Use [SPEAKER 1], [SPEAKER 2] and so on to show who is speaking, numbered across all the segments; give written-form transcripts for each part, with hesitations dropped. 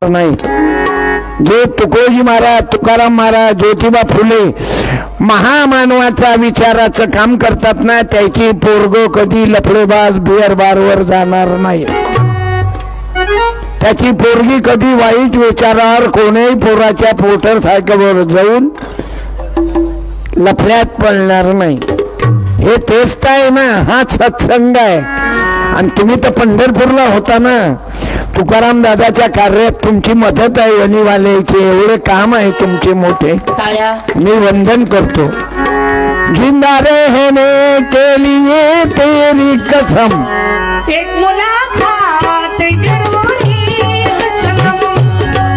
[SPEAKER 1] नाही. जे तुकोजी महाराज, तुकाराम महाराज, ज्योतिबा फुले महामानवाचा विचाराचं काम करतात ना, त्याची पोरग कधी लफडेबाज बिअर बारवर जाणार नाही. त्याची पोरगी कधी वाईट विचारावर कोणीही पोराच्या मोटरसायकलवर जाऊन लफड्यात पडणार नाही. हे तेच तर आहे ना, हा सत्संग आहे. आणि तुम्ही तर पंढरपूरला होता ना, तुकाराम दादाच्या कार्यात तुमची मदत आहे. वणीवाल्याचे एवढे काम आहे तुमचे मोठे. मी वंदन करतो. जिंदा रहने के लिए तेरी कसम,
[SPEAKER 2] एक मुलाकात जरूरी सनम,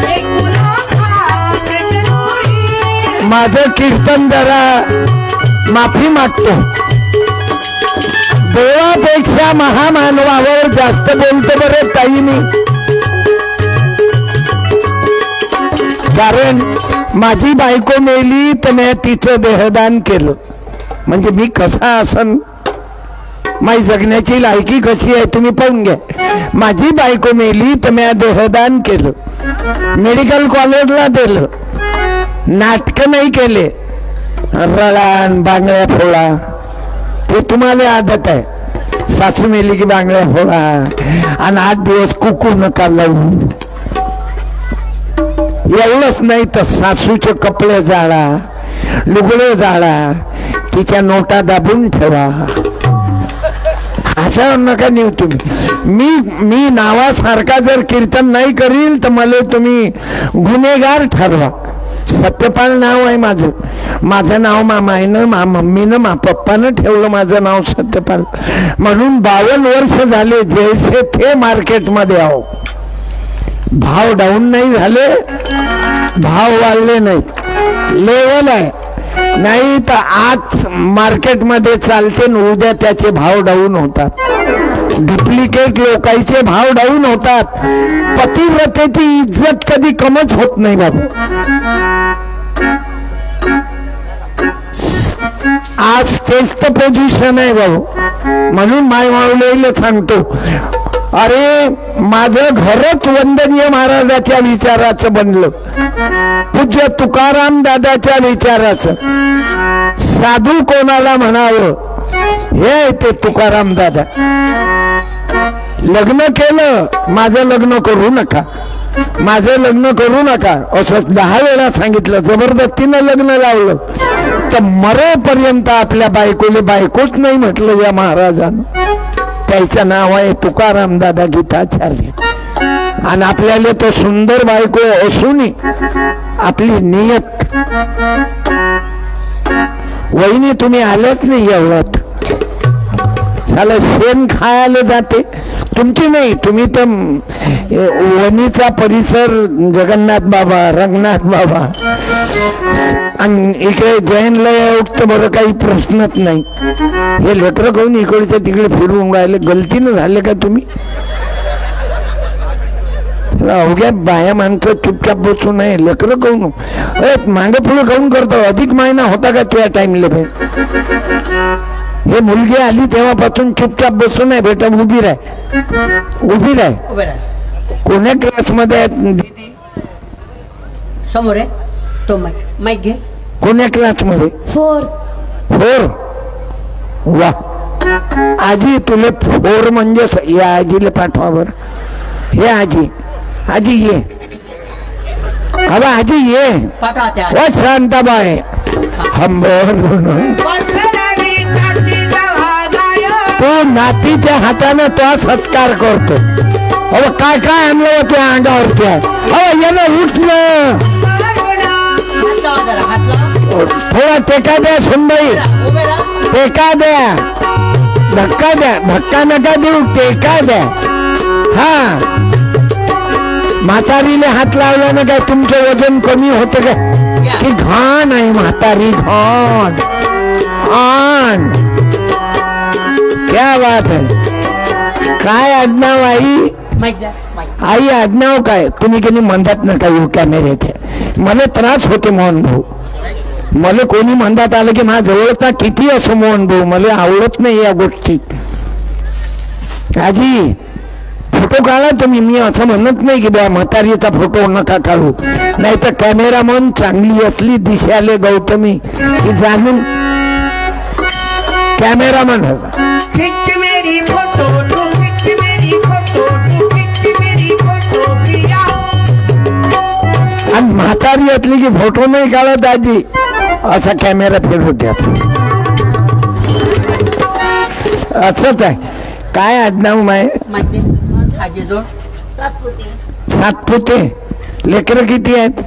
[SPEAKER 2] एक मुलाकात जरूरी.
[SPEAKER 1] माझं कीर्तन जरा माफी मागतो. देवापेक्षा महामानवावर जास्त बोलतो बरं ताई मी. कारण माझी बायको मेली तर मी तिचं देहदान केलं. म्हणजे मी कसा असन, माझी जगण्याची लायकी कशी आहे तुम्ही पाहून घ्या. माझी बायको मेली तर मी देहदान केलं. मेडिकल कॉलेजला दिलं. नाटकं नाही केले. रडान बांगड्या फोडा ते तुम्हाला आदत आहे. सासू मेली की बांगड्या फोडा आणि 8 दिवस कुकू नका लावू. एवढंच नाही तर सासूचे कपडे जाळा, लुगडे जाळा, तिच्या नोटा दाबून ठेवा. अशा नका नेऊ तुम्ही. मी नावासारखा जर कीर्तन नाही करील तर मला तुम्ही गुन्हेगार ठरवा. सत्यपाल नाव आहे माझं. माझं नाव मामाईनं, मम्मीनं, पप्पानं ठेवलं माझं नाव सत्यपाल. म्हणून 52 वर्ष झाले जैसे थे मार्केटमध्ये आहो. भाव डाऊन नाही झाले, भाव वाढले नाही. लेवल आहे. नाही तर आज मार्केटमध्ये चालते न उद्या त्याचे भाव डाऊन होतात. डुप्लिकेट लोकांचे भाव डाऊन होतात. पतिव्रतेची इज्जत कधी कमच होत नाही बाबू. आज तेच तर पोझिशन आहे बाबू. म्हणून माय माऊलीला सांगतो, अरे माझं घरच वंदनीय महाराजाच्या विचाराचं बनलं. पूज्य तुकाराम दादाच्या विचाराचं. साधू कोणाला म्हणावं हे ते तुकाराम दादा. लग्न केलं, माझं लग्न करू नका, माझं लग्न करू नका असं 10 वेळा सांगितलं. जबरदस्तीनं लग्न लावलं तर मरेपर्यंत आपल्या बायकोले बायकोच नाही म्हटलं या महाराजानं. त्याचं नाव आहे तुकाराम दादा गीताचार्य. आणि आपल्याला तो सुंदर बायको असूनही आपली नियत. वहिनी तुम्ही आलंच नाही एवढ्यात. झालं शेण खायला जाते तुमची नाही. तुम्ही तर वणीचा परिसर जगन्नाथ बाबा, रंगनाथ बाबा आणि इकडे जैनलय उठतं बरं, काही प्रश्नच नाही. हे लेकरं कहून इकडच्या तिकडे फिरून राहिले. गलतीनं झाले का तुम्ही? अवघ्या बाया माणसं चुपचाप बसू नये. लेकरं कहून मागे पुढे कहून करतो. अधिक महिना होता का तुझ्या टाइमला? हे मुलगी आली तेव्हापासून चुपचाप बसू नये बेटा. उभी राह, उभी राह. कोण्या क्लासमध्ये दीदी?
[SPEAKER 2] समोर आहे तो माईक घे.
[SPEAKER 1] कोण्या क्लासमध्ये? 4. वा आजी, तुला 4 म्हणजे या आजीला पाठवा बर. हे आजी, आजी ये. अबे आजी ये. वा शांताबाई हम तो नातीच्या हाताने तो सत्कार करतो. अहो काय काय आणलं होतं अंगावरती? अहो ये ना, उठ ना. थोडा टेका द्या सुनबाई, टेका द्या. धक्का द्या, धक्का नका देऊ, टेका द्या. हा, म्हातारीने हात लावल्याने काय तुमचं वजन कमी होतं का? की घाण आहे म्हातारी, घाण घाण. क्या बात आहे. काय आडनाव आई? आई आडनाव काय? तुम्ही की म्हणतात ना काय कॅमेऱ्याचे? मला त्रास होते मोहन भाऊ. मला कोणी म्हणतात आलं की माझ्या जवळचा किती असो मोहन भाऊ, मला आवडत नाही या गोष्टी. आजी फोटो काढा तुम्ही. मी असं म्हणत नाही की बा म्हातारीचा फोटो नका काढू, नाही तर कॅमेरामन चांगली असली दिशाले गौतमी की जाणून कॅमेरामन
[SPEAKER 2] खिच मेरी फोटो तू, खिच मेरी फोटो तू, खिच मेरी फोटो पिया.
[SPEAKER 1] आणि म्हातारी असली की फोटो नाही काढत आजी, असा कॅमेरा फिरवू द्या. असंच आहे. काय आडनाव माय?
[SPEAKER 2] आजीजोड
[SPEAKER 1] सातपुते. लेकरं किती आहेत?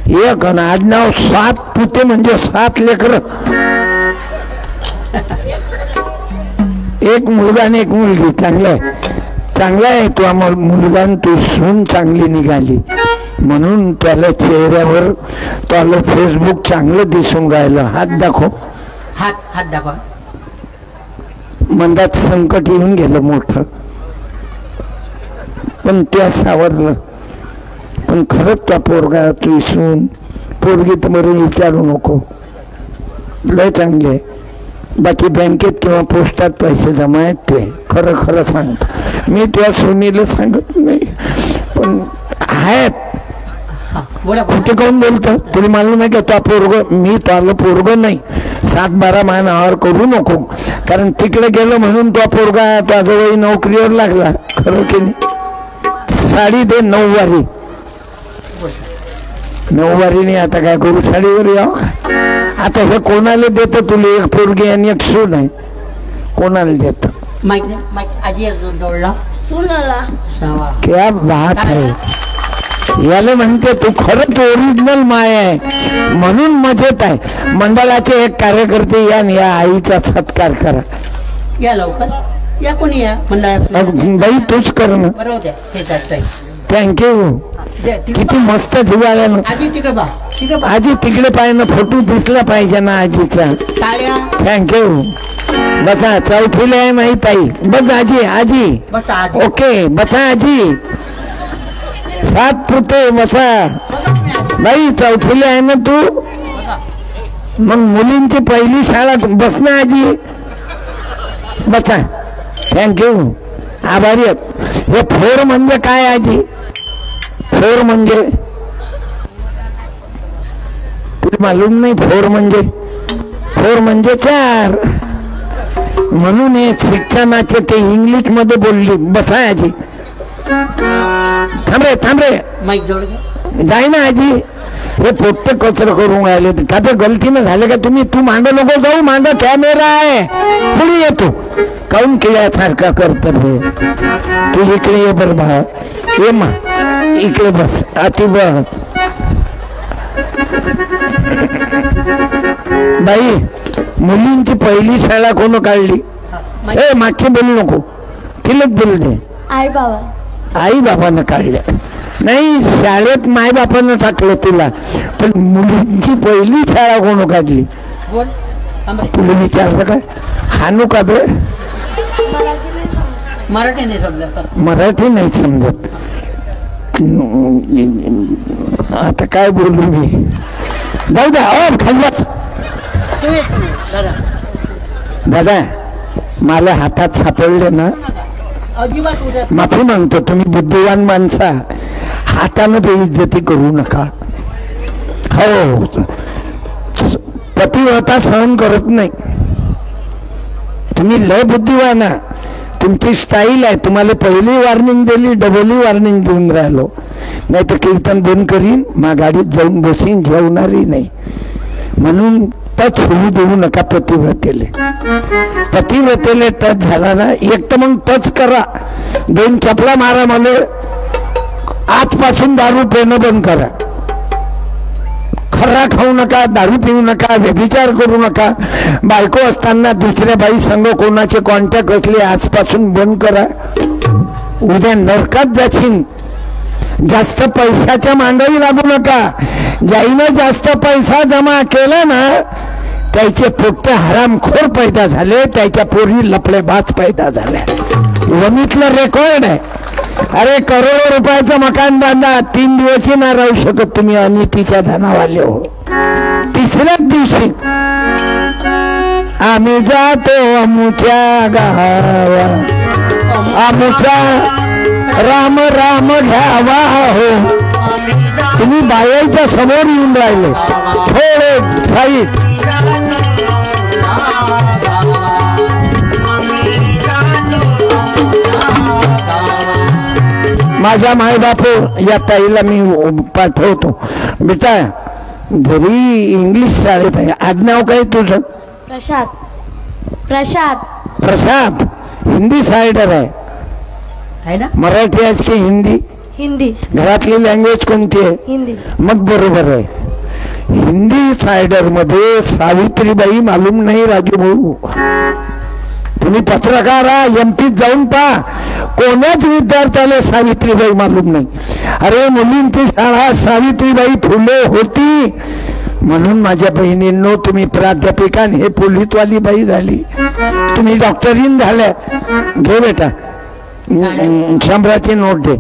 [SPEAKER 1] एक. आडनाव सातपुते म्हणजे 7 लेकरं. एक मुलगा आणि एक मुलगी. चांगलं आहे, चांगला आहे. तू मुलगा तू सून चांगली निघाली म्हणून त्याला चेहऱ्यावर त्याला फेसबुक चांगलं दिसून राहिलं. हात दाखव.
[SPEAKER 2] हात दाखवा.
[SPEAKER 1] मनात संकट येऊन गेलं मोठं, पण त्या सावरलं. पण खरंच त्या पोरगा तू सून पोरगी तर बरं विचारू नको, लय चांगले. बाकी बँकेत किंवा पोस्टात पैसे जमा आहेत ते खरं खरं सांगतो मी. त्या सुनीला सांगत नाही, पण आहेत. कुठे कोण बोलतं तुला मालूम आहे का? तो पोरग मी त्याला पोरग नाही 7-12 महिन्यावर करू नको, कारण तिकडे गेलो म्हणून तो पोरगा तो जवळ नोकरीवर लागला. खरं की नाही? साडी दे 9 वारी. 9 वारीने आता काय करू? साडीवर याव. आता हे कोणाला देत तुला? एक पोरगी आणि एक सून आहे. कोणाला देत?
[SPEAKER 2] आजी जोडला सुनाला.
[SPEAKER 1] क्या बात आहे. याला म्हणते तू खरंच ओरिजिनल माय आहे म्हणून मजेत आहे. मंडळाचे एक कार्यकर्ते या आणि या आईचा सत्कार करा.
[SPEAKER 2] या लवकर या. कोणी या मंडळात?
[SPEAKER 1] बाई तूच कर ना. थँक्यू. किती मस्त जिवाळ्यानं.
[SPEAKER 2] आजी तिकडे बा.
[SPEAKER 1] आजी तिकडे पाहिजे, फोटो दिसला पाहिजे ना आजीचा. थँक्यू. बसा. चौथीला आहे माहित आई. बस आजी. आजी ओके. बसा आजी. सातपुते बसा. बाई चौथीला आहे ना तू? मग मुलींची पहिली शाळा. बस ना आजी. बसा. थँक्यू. आभारी. हे 4 म्हणजे काय आजी? 4 म्हणजे तुला मालूम नाही? 4 म्हणजे 4. म्हणून हे शिक्षणाचे ते इंग्लिश मध्ये बोलली. बसा आजी. थांब रे.
[SPEAKER 2] माईक जोड.
[SPEAKER 1] जाय ना आजी. हे पोट्टे कचर करून राहिले का? ते गलतीनं झालं का तुम्ही? तू मांड नको जाऊ. मांड कॅमेरा आहे. पुढे येतो काऊन केल्यासारखा करत रे. तू इकडे ये बर बा. ये मा इकडे बस. आती बस. बाई मुलींची पहिली शाळा कोण काढली? ए मागची बोलू नको. तिलाच बोलू दे. आई बाबानं काढल्या. नाही शाळेत माय बापानं टाकलं तुला, पण मुलींची पहिली शाळा कोण काढली? तुला विचारलं काय? हानू का बे?
[SPEAKER 2] मराठी नाही समजत.
[SPEAKER 1] मराठी नाही समजत. आता काय बोलू मी? जाऊ द्या. खाल्लाच दादा मला हातात सापडले ना, माफी मागतो. तुम्ही बुद्धिवान माणसा, हातानं बेइज्जती करू नका. हो पतिव्रता सहन करत नाही. तुम्ही लय बुद्धिवान. तुमची स्टाईल आहे. तुम्हाला पहिली वॉर्निंग दिली, डबली वॉर्निंग देऊन राहिलो. नाही तर कीर्तन बंद करीन, मा गाडीत जाऊन बसीन, जेवणारही नाही. म्हणून टच होऊ देऊ नका पतिव्रतेले. पतिव्रतेले टच झाला ना, एक तर मग टच करा. 2 चपला मारा. मला आजपासून दारू पिणं बंद करा. खर्रा खाऊ नका, दारू पिऊ नका, व्यभिचार करू नका. बायको असताना दुसऱ्या बाई संग कोणाचे कॉन्टॅक्ट असले आजपासून बंद करा. उद्या नरकात जाशील. जास्त पैशाच्या मांडवी लागू नका. ज्याईनं जास्त पैसा जमा केला ना त्याचे पोट्टे हरामखोर पैदा झाले, त्याच्या पोरी लफडेबाज पैदा झाल्या. वमीतलं रेकॉर्ड आहे. अरे करोडो रुपयाचं मकान बांधा, 3 दिवसही ना राहू शकत तुम्ही अनितीच्या धनावाले हो. 3ऱ्याच दिवशी आम्ही जातो अमुच्या गावा. आमचा राम राम घ्यावा हो. तुम्ही बायाच्या समोर येऊन राहिले थोडे साईड. माझ्या मायबापू या ताईला मी पाठवतो. बेटा जरी इंग्लिश शाळेत आहे, आडनाव काय तुझं?
[SPEAKER 3] प्रसाद. प्रसाद.
[SPEAKER 1] प्रसाद. हिंदी सायडर आहे
[SPEAKER 2] ना?
[SPEAKER 1] मराठी आहे की हिंदी?
[SPEAKER 3] हिंदी.
[SPEAKER 1] घरातली लँग्वेज कोणती आहे?
[SPEAKER 3] हिंदी.
[SPEAKER 1] मग बरोबर आहे. हिंदी सायडर मध्ये सावित्रीबाई मालूम नाही राजू भाऊ. तुम्ही पत्रकार एमपीत जाऊन पहा, कोणाच विद्यार्थ्याला सावित्रीबाई मालूम नाही. अरे मुलींची शाळा सावित्रीबाई फुले होती म्हणून माझ्या बहिणींनो तुम्ही प्राध्यापिका हे पोलीसवाली बाई झाली, तुम्ही डॉक्टरीन झाल्या. घे बेटा 100ची नोट दे.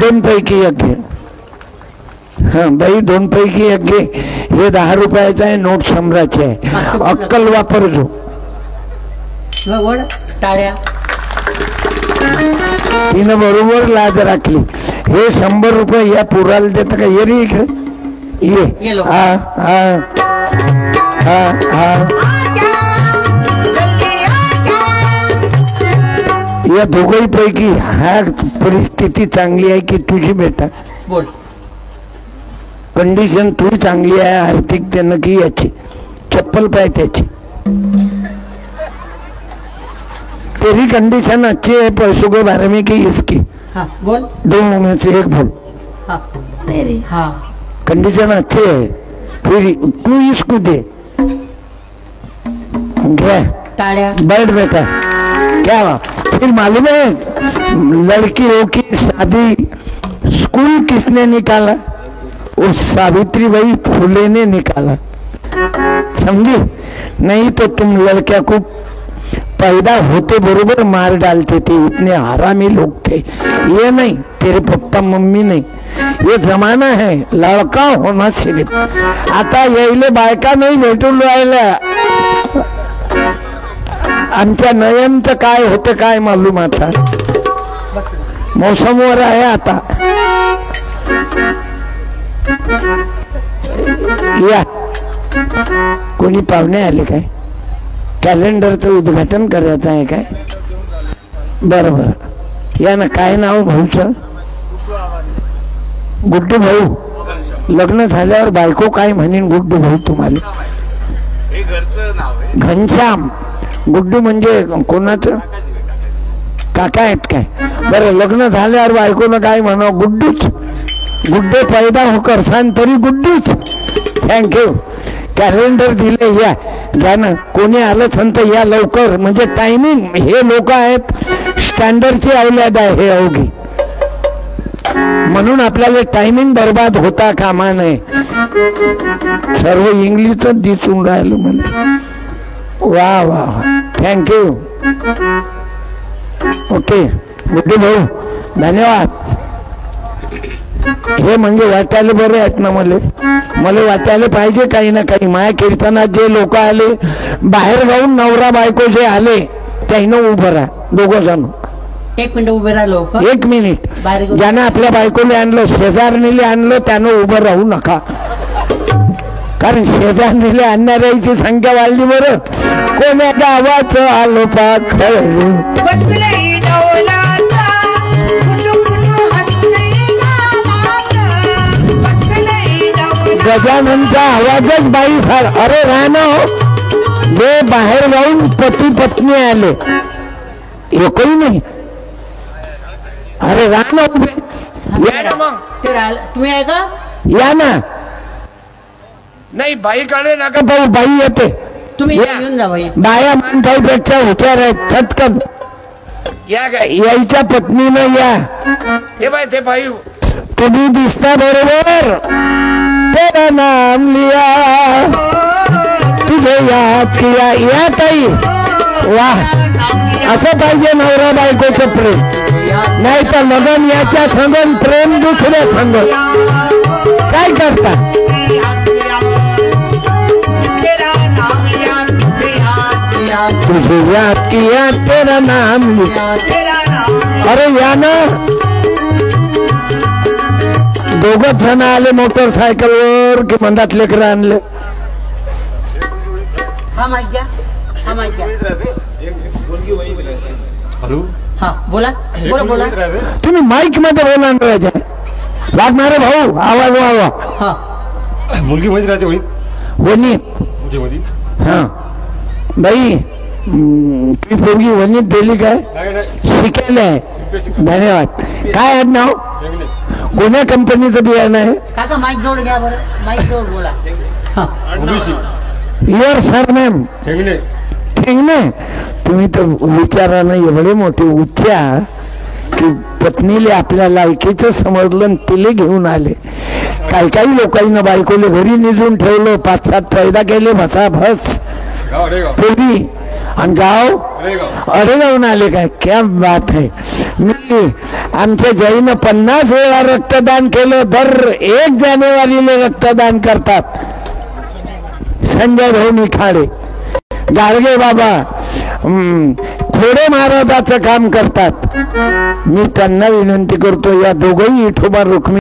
[SPEAKER 1] 2 पैकी एक घे. हा बाई 2 पैकी एक घे. हे 10 रुपयाचा आहे, नोट 100ची आहे. अक्कल वापर जो.
[SPEAKER 2] टाळ्या.
[SPEAKER 1] तिनं बरोबर लाज राखली. हे 100 रुपये या पुराला देत का? ये रे इकडे ये. हा हा हा हा. या दोघही पैकी हा परिस्थिती चांगली आहे की तुझी बेटा?
[SPEAKER 2] बोल.
[SPEAKER 1] कंडिशन तू चांगली आहे आर्थिकतेनं की याची? चप्पल पाय त्याची. तेरी कंडीशन अच्छी है पैसों के बारे में कि इसकी?
[SPEAKER 2] हाँ बोल.
[SPEAKER 1] 2 में से एक बोल.
[SPEAKER 2] हाँ
[SPEAKER 3] मेरी.
[SPEAKER 2] हाँ
[SPEAKER 1] कंडीशन अच्छी है, फिर तू इसको दे. क्या
[SPEAKER 2] टाळ्या.
[SPEAKER 1] बैठ बेटा. क्या फिर मालूम है लड़कियों की शादी स्कूल किसने निकाला? उस सावित्रीबाई फुले ने निकाला. समझी? नहीं तो तुम लड़किया को पैदा होते बरोबर मार डालते थे. इतने हरामी लोग थे. ये नहीं तेरे पप्पा मम्मी नहीं, ये जमाना है लड़का होना सिर्फ. आता यायले बायका नाही भेटून राहिल्या. आमच्या नयनचं काय होतं काय मालूम. आता मोसमवर आहे. आता या कोणी पाहुणे आले काय? कॅलेंडरचं उद्घाटन करायचं आहे काय? बरोबर या ना. काय नाव भाऊचं? गुड्डू भाऊ. लग्न झाल्यावर बायको काय म्हणेन गुड्डू भाऊ तुम्हाला? घनश्याम. गुड्डू म्हणजे कोणाचं? काका आहेत काय? बरं लग्न झाल्यावर बायकोनं काय म्हणा? गुड्डूच. गुड्डे पैदा होकर सान तरी गुड्डूच. थँक्यू. कॅलेंडर दिले या. घ्या ना. कोणी आलं संत या लवकर, म्हणजे टायमिंग. हे लोक आहेत स्टँडर्डची औलाद आहे हे अवघी, म्हणून आपल्याला टायमिंग बर्बाद होता कामा नये. सर्व इंग्लिशच दिसून राहिलं मला. वा वा थँक्यू. ओके गुड्डू भाऊ धन्यवाद. हे म्हणजे वाटायला बरे आहेत ना. मला वाटायला पाहिजे काही ना काही. माया कीर्तनात जे लोक आले बाहेर जाऊन नवरा बायको जे आले त्यानं उभं राहा. 2 जण
[SPEAKER 2] 1 मिनिट उभे राहा लोक.
[SPEAKER 1] 1 मिनिट. ज्यानं आपल्या बायकोला आणलं शेजारणीला आणलं त्यानं उभं राहू नका, कारण शेजारणीला आणणाऱ्याची संख्या वाढली. बरं कोण्या गावाचं आलो पाखर गजाननचा आवाजच बाई झाला. अरे राहणं जे बाहेर जाऊन पती पत्नी आले एकही नाही. अरे राहणं उभे या ना. मग
[SPEAKER 2] तुम्ही आहे का?
[SPEAKER 1] या ना. नाही बाईकडे नका भाऊ. बाई येते.
[SPEAKER 2] तुम्ही येऊन जा बाई.
[SPEAKER 1] बाया माणसाईपेक्षा हुशार आहेत. चटकन या. यायच्या पत्नीनं या. ते बाई ते बाई तुम्ही दिसता बरोबर. तेरा नाम लिया तुझे याद किया. या ताई वाह. असं पाहिजे नवरा बायकोचं प्रेम. नाही तर लगन याच्या संगन प्रेम दुसऱ्या संग. काय करता? तुझे याद किया तेरा नाम लिया. अरे या ना, दोघं जण आले मोटरसायकलवर की मंदात लेकरं आणले.
[SPEAKER 4] हा माहित घ्या, हा माहित घ्या. हा बोला बोला बोला.
[SPEAKER 1] तुम्ही माईक मध्ये बोला ना, लागणारे भाऊ आवाज व्हावा.
[SPEAKER 4] हा
[SPEAKER 5] मुलगी मध्ये राहते होईल
[SPEAKER 1] वनीत. हा बाई, ती पोरगी वनीत दिली काय? शिकायला आहे. धन्यवाद. काय नाव? कोण्या कंपनीचं बियाणं आहे?
[SPEAKER 4] काका माईक जवळ घ्या बरं, माईक जवळ बोला. हा
[SPEAKER 1] युअर सरनेम? ठेंगणे. तुम्ही तर विचारानं एवढे मोठे उच्चा की पत्नीले आपल्या लायकीचं समजलं आणि तिले घेऊन आले. काही काही लोकांना बायकोले घरी निजून ठेवलं, 5-7 पैदा केले भसाभस पोरी, आणि गाव अडेगावून आले. काय क्या बात आहे. मी आमच्या जैन 50 वेळा रक्तदान केलं. दर 1 जानेवारीला रक्तदान करतात. संजय भाऊ निखाडे, गाडगे बाबा खोडे महाराजाचं काम करतात. मी त्यांना विनंती करतो, या दोघंही विठोबा रुक्मिणी